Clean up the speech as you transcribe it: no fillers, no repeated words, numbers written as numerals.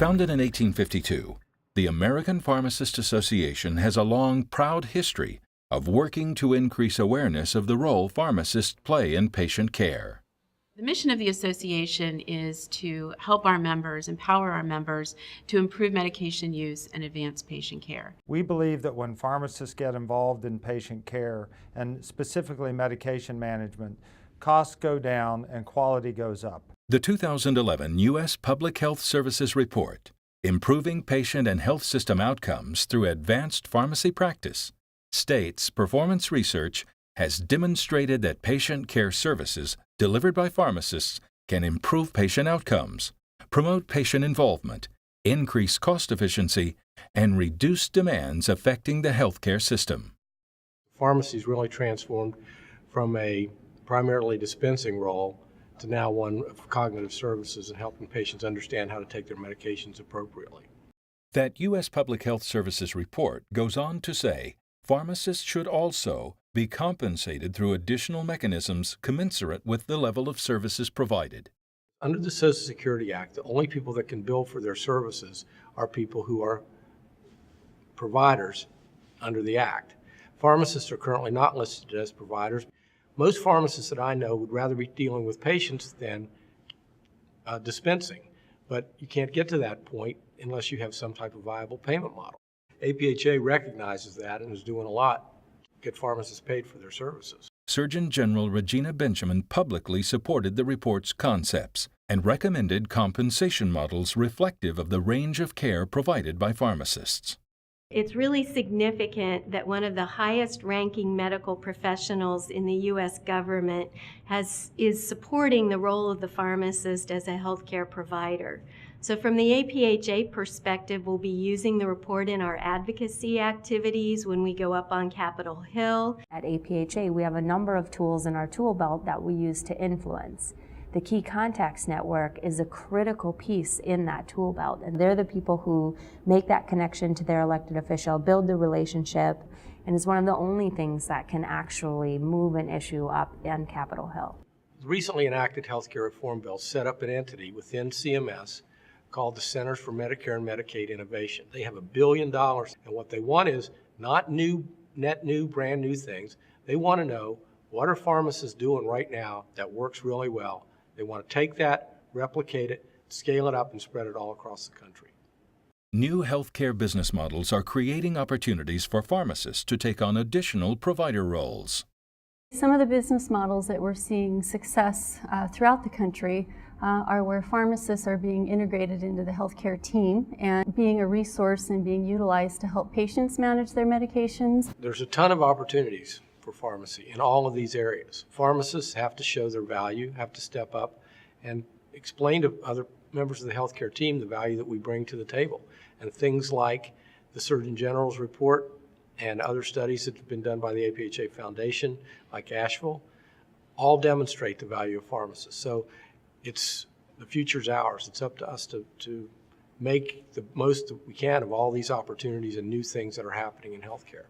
Founded in 1852, the American Pharmacists Association has a long, proud history of working to increase awareness of the role pharmacists play in patient care. The mission of the association is to help our members, empower our members to improve medication use and advance patient care. We believe that when pharmacists get involved in patient care, and specifically medication management, costs go down and quality goes up. The 2011 U.S. Public Health Services Report, Improving Patient and Health System Outcomes Through Advanced Pharmacy Practice, states performance research has demonstrated that patient care services delivered by pharmacists can improve patient outcomes, promote patient involvement, increase cost efficiency, and reduce demands affecting the healthcare system. Pharmacy's really transformed from a primarily dispensing role to now one of cognitive services and helping patients understand how to take their medications appropriately. That U.S. Public Health Services report goes on to say pharmacists should also be compensated through additional mechanisms commensurate with the level of services provided. Under the Social Security Act, the only people that can bill for their services are people who are providers under the Act. Pharmacists are currently not listed as providers. Most pharmacists that I know would rather be dealing with patients than dispensing, but you can't get to that point unless you have some type of viable payment model. APHA recognizes that and is doing a lot to get pharmacists paid for their services. Surgeon General Regina Benjamin publicly supported the report's concepts and recommended compensation models reflective of the range of care provided by pharmacists. It's really significant that one of the highest ranking medical professionals in the U.S. government is supporting the role of the pharmacist as a healthcare provider. So from the APHA perspective, we'll be using the report in our advocacy activities when we go up on Capitol Hill. At APHA, we have a number of tools in our tool belt that we use to influence. The Key Contacts Network is a critical piece in that tool belt, and they're the people who make that connection to their elected official, build the relationship, and is one of the only things that can actually move an issue up on Capitol Hill. The recently enacted healthcare reform bill set up an entity within CMS called the Centers for Medicare and Medicaid Innovation. They have $1 billion, and what they want is not net new, brand new things. They want to know, what are pharmacists doing right now that works really well? They want to take that, replicate it, scale it up, and spread it all across the country. New healthcare business models are creating opportunities for pharmacists to take on additional provider roles. Some of the business models that we're seeing success throughout the country are where pharmacists are being integrated into the healthcare team and being a resource and being utilized to help patients manage their medications. There's a ton of opportunities for pharmacy in all of these areas. Pharmacists have to show their value, have to step up and explain to other members of the healthcare team the value that we bring to the table. And things like the Surgeon General's report and other studies that have been done by the APHA Foundation, like APhA, all demonstrate the value of pharmacists. So the future's ours. It's up to us to make the most that we can of all these opportunities and new things that are happening in healthcare.